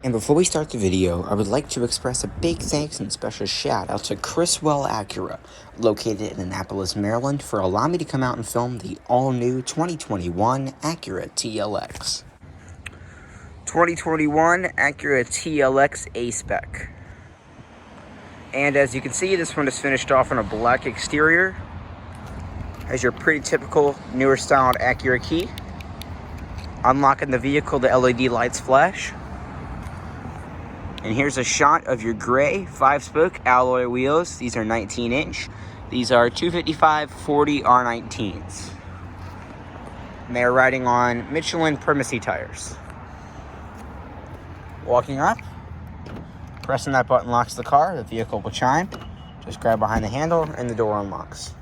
And before we start the video, I would like to express a big thanks and special shout out to Criswell Acura, located in Annapolis, Maryland, for allowing me to come out and film the all-new 2021 Acura TLX. 2021 Acura TLX A-Spec. And as you can see, this one is finished off on a black exterior. Has your pretty typical newer styled Acura key. Unlocking the vehicle, the LED lights flash. And here's a shot of your gray 5-spoke alloy wheels. These are 19-inch. These are 255/40 R19s. And they are riding on Michelin Primacy tires. Walking up, pressing that button locks the car. The vehicle will chime. Just grab behind the handle and the door unlocks.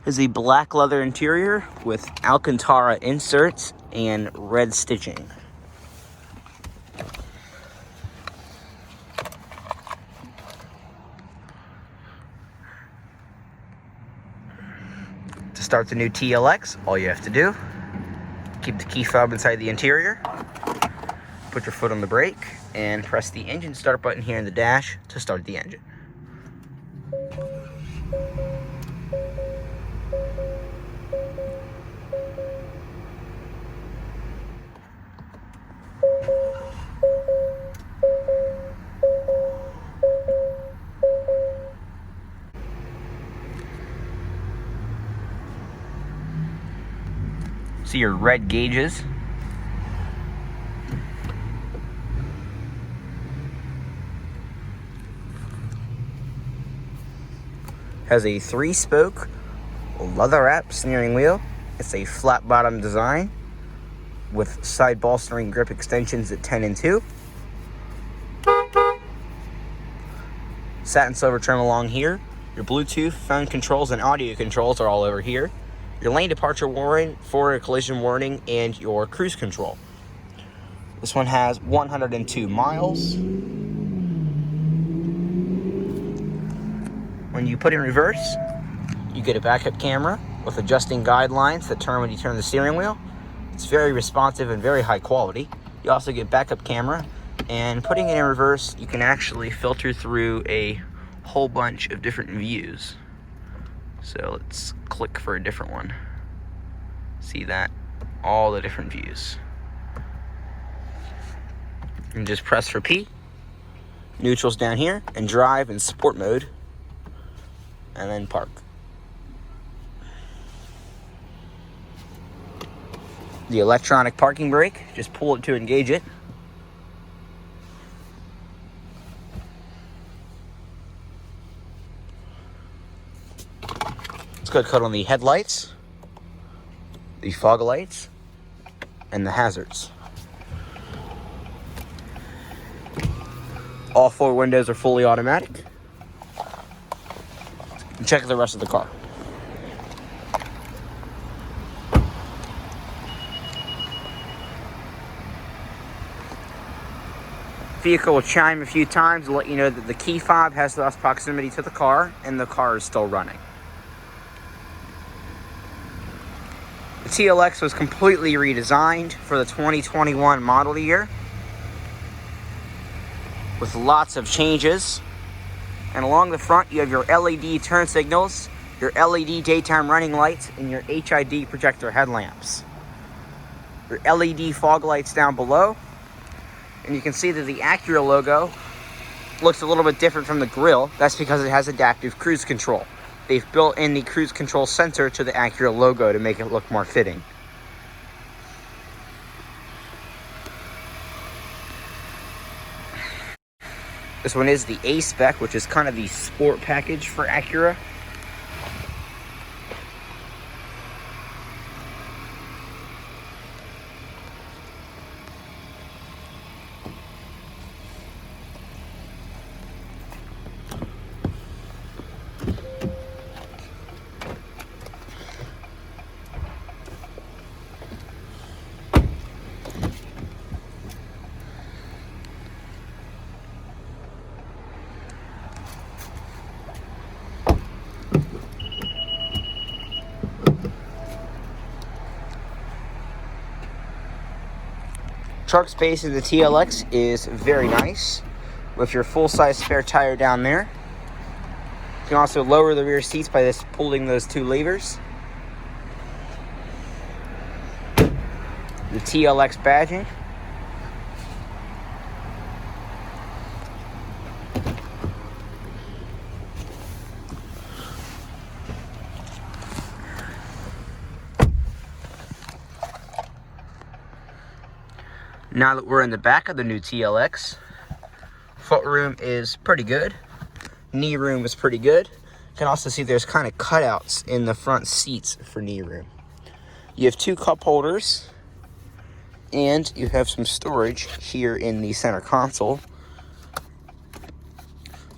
Is a black leather interior with Alcantara inserts and red stitching. To start the new TLX, all you have to do, keep the key fob inside the interior, put your foot on the brake, and press the engine start button here in the dash to start the engine. See your red gauges. Has a 3-spoke leather wrap steering wheel. It's a flat bottom design with side bolstering grip extensions at 10 and 2. Satin silver trim along here. Your Bluetooth, phone controls, and audio controls are all over here. Your lane departure warning, forward collision warning, and your cruise control. This one has 102 miles. When you put in reverse, you get a backup camera with adjusting guidelines that turn when you turn the steering wheel. It's very responsive and very high quality. You also get backup camera, and putting it in reverse, you can actually filter through a whole bunch of different views. So let's click for a different one. See that? All the different views. And just press for P. Neutral's down here, and drive in sport mode. And then park. The electronic parking brake, just pull it to engage it. Good cut on the headlights, the fog lights, and the hazards. All 4 windows are fully automatic. And check the rest of the car. Vehicle will chime a few times to let you know that the key fob has lost proximity to the car and the car is still running. The TLX was completely redesigned for the 2021 model year with lots of changes. And along the front, you have your LED turn signals, your LED daytime running lights, and your HID projector headlamps. Your LED fog lights down below. And you can see that the Acura logo looks a little bit different from the grille. That's because it has adaptive cruise control. They've built in the cruise control sensor to the Acura logo to make it look more fitting. This one is the A-Spec, which is kind of the sport package for Acura. Trunk space in the TLX is very nice, with your full-size spare tire down there. You can also lower the rear seats by just pulling those two levers. The TLX badging. Now that we're in the back of the new TLX, foot room is pretty good. Knee room is pretty good. You can also see there's kind of cutouts in the front seats for knee room. You have two cup holders, and you have some storage here in the center console.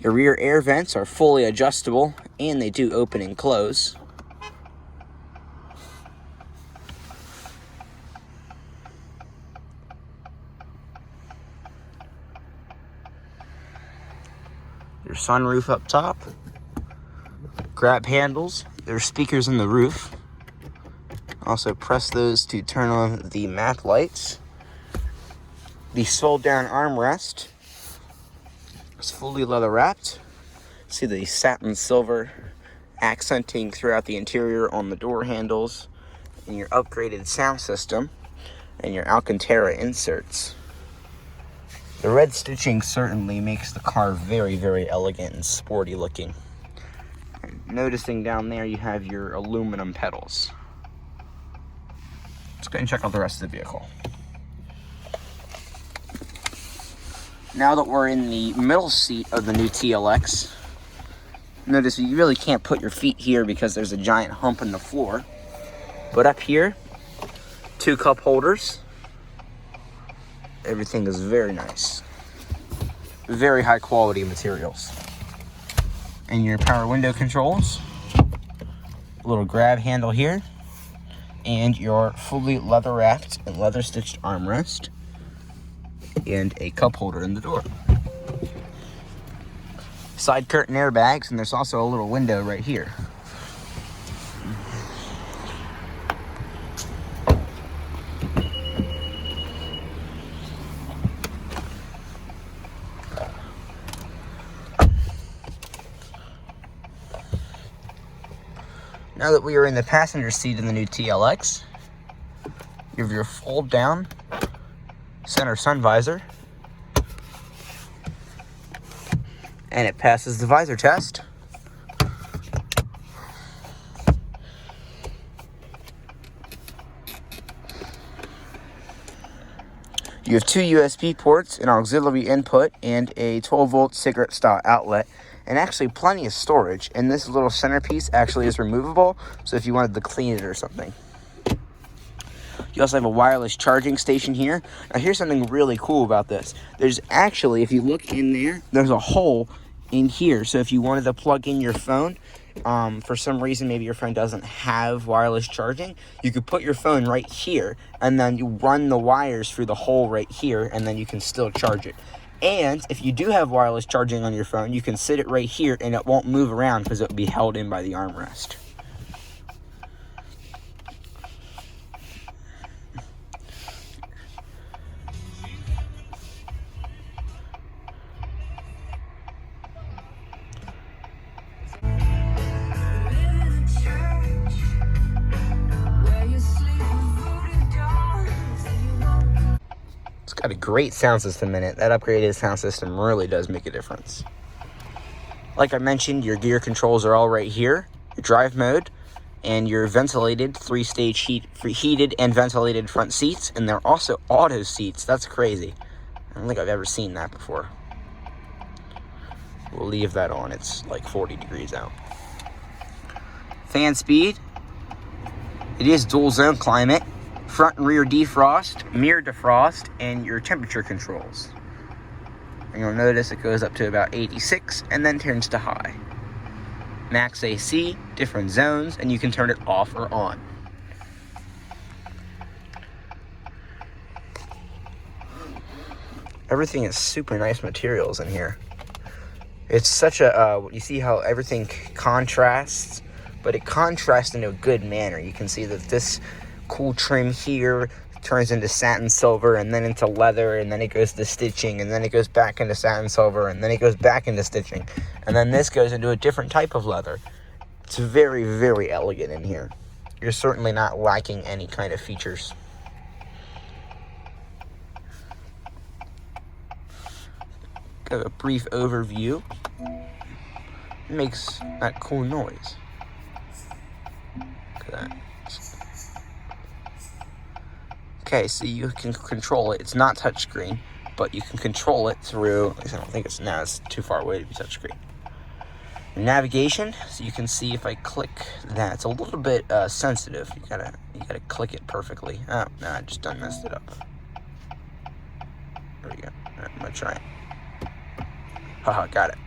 Your rear air vents are fully adjustable, and they do open and close. Your sunroof up top, grab handles, there's speakers in the roof. Also press those to turn on the map lights. The fold down armrest is fully leather wrapped. See the satin silver accenting throughout the interior on the door handles, and your upgraded sound system and your Alcantara inserts. The red stitching certainly makes the car very, very elegant and sporty looking. And noticing down there you have your aluminum pedals. Let's go and check out the rest of the vehicle. Now that we're in the middle seat of the new TLX, notice you really can't put your feet here because there's a giant hump in the floor. But up here, two cup holders. Everything is very nice. Very high quality materials. And your power window controls. A little grab handle here. And your fully leather wrapped and leather stitched armrest. And a cup holder in the door. Side curtain airbags, and there's also a little window right here. Now that we are in the passenger seat in the new TLX, you have your fold down center sun visor, and it passes the visor test. You have two USB ports, an auxiliary input, and a 12-volt cigarette style outlet, and actually plenty of storage. And this little centerpiece actually is removable, so if you wanted to clean it or something. You also have a wireless charging station here. Now here's something really cool about this. There's actually, if you look in there, there's a hole in here. So if you wanted to plug in your phone, for some reason maybe your phone doesn't have wireless charging, you could put your phone right here, and then you run the wires through the hole right here, and then you can still charge it. And if you do have wireless charging on your phone, you can sit it right here and it won't move around because it will be held in by the armrest. Got a great sound system in it. That upgraded sound system really does make a difference. Like I mentioned, your gear controls are all right here. Your drive mode and your ventilated 3-stage heated and ventilated front seats, and they're also auto seats. That's crazy. I don't think I've ever seen that before. We'll leave that on. It's like 40 degrees out. Fan speed. It is dual zone climate. Front and rear defrost, mirror defrost, and your temperature controls. And you'll notice it goes up to about 86 and then turns to high. Max AC, different zones, and you can turn it off or on. Everything is super nice materials in here. It's such a, you see how everything contrasts, but it contrasts in a good manner. You can see that this cool trim here turns into satin silver, and then into leather, and then it goes to stitching, and then it goes back into satin silver, and then it goes back into stitching, and then this goes into a different type of leather. It's very, very elegant in here. You're certainly not lacking any kind of features. Got a brief overview. It makes that cool noise. Look at that. Okay, so you can control it. It's not touchscreen, but you can control it through, at least I don't think it's now, it's too far away to be touchscreen. Navigation, so you can see if I click that, it's a little bit sensitive. You gotta click it perfectly. Oh, no, I just done messed it up. There we go. All right, I'm gonna try it. Haha, got it.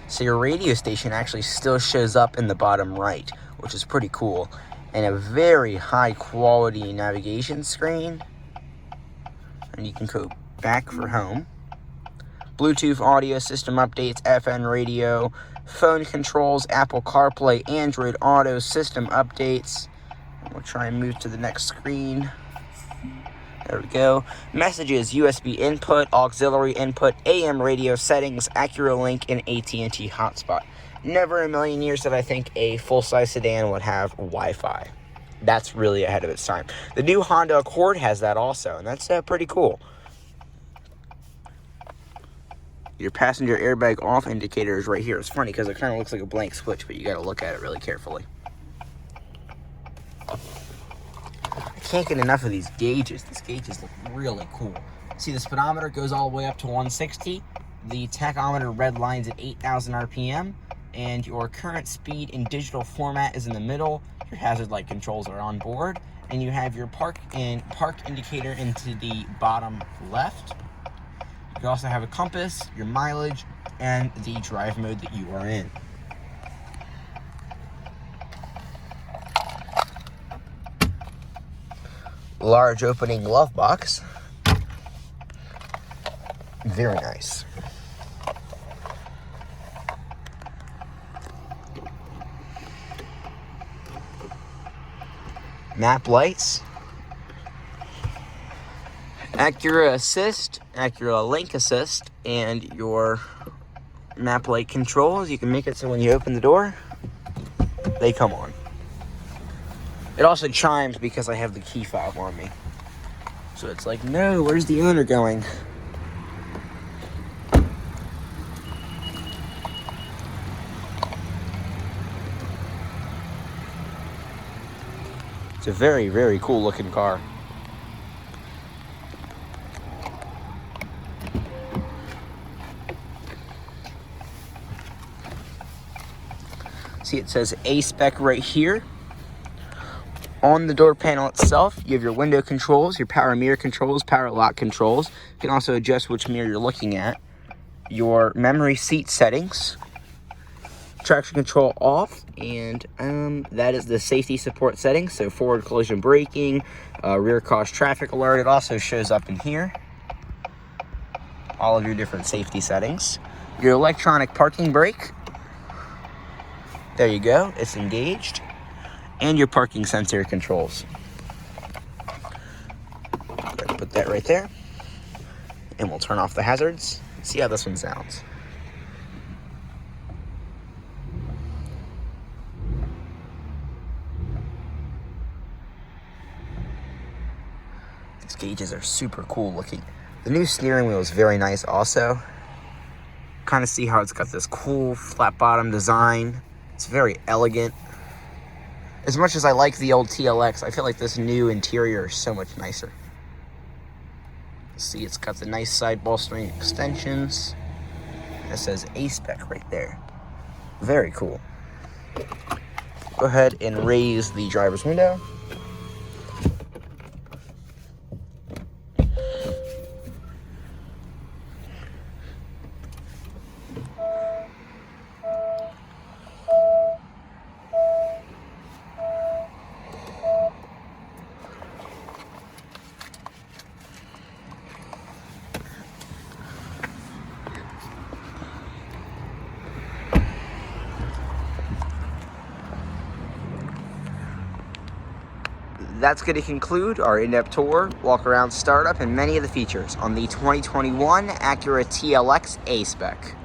So your radio station actually still shows up in the bottom right, which is pretty cool. And a very high quality navigation screen. And you can go back for home. Bluetooth audio system updates, FM radio, phone controls, Apple CarPlay, Android Auto system updates. And we'll try and move to the next screen. There we go. Messages, USB input, auxiliary input, AM radio settings, Acura Link, and AT&T hotspot. Never in a million years did I think a full-size sedan would have Wi-Fi. That's really ahead of its time. The new Honda Accord has that also, and that's pretty cool. Your passenger airbag off indicator is right here. It's funny because it kind of looks like a blank switch, but you got to look at it really carefully. I can't get enough of these gauges. These gauges look really cool. See, the speedometer goes all the way up to 160. The tachometer red lines at 8,000 RPM. And your current speed in digital format is in the middle. Your hazard light controls are on board. And you have your park indicator into the bottom left. You also have a compass, your mileage, and the drive mode that you are in. Large opening glove box. Very nice. Map lights. Acura Assist, Acura Link Assist, and your map light controls. You can make it so when you open the door, they come on. It also chimes because I have the key fob on me. So it's like, no, where's the owner going? It's a very, very cool looking car. See, it says A-Spec right here. On the door panel itself, you have your window controls, your power mirror controls, power lock controls. You can also adjust which mirror you're looking at. Your memory seat settings. Traction control off, and that is the safety support settings. So forward collision braking, rear cause traffic alert. It also shows up in here. All of your different safety settings. Your electronic parking brake. There you go, it's engaged. And your parking sensor controls. Put that right there. And we'll turn off the hazards. See how this one sounds. These gauges are super cool looking. The new steering wheel is very nice also. Kind of see how it's got this cool flat bottom design. It's very elegant. As much as I like the old TLX, I feel like this new interior is so much nicer. See, it's got the nice side bolstering extensions. It says A-Spec right there. Very cool. Go ahead and raise the driver's window. That's going to conclude our in-depth tour, walk-around startup, and many of the features on the 2021 Acura TLX A-Spec.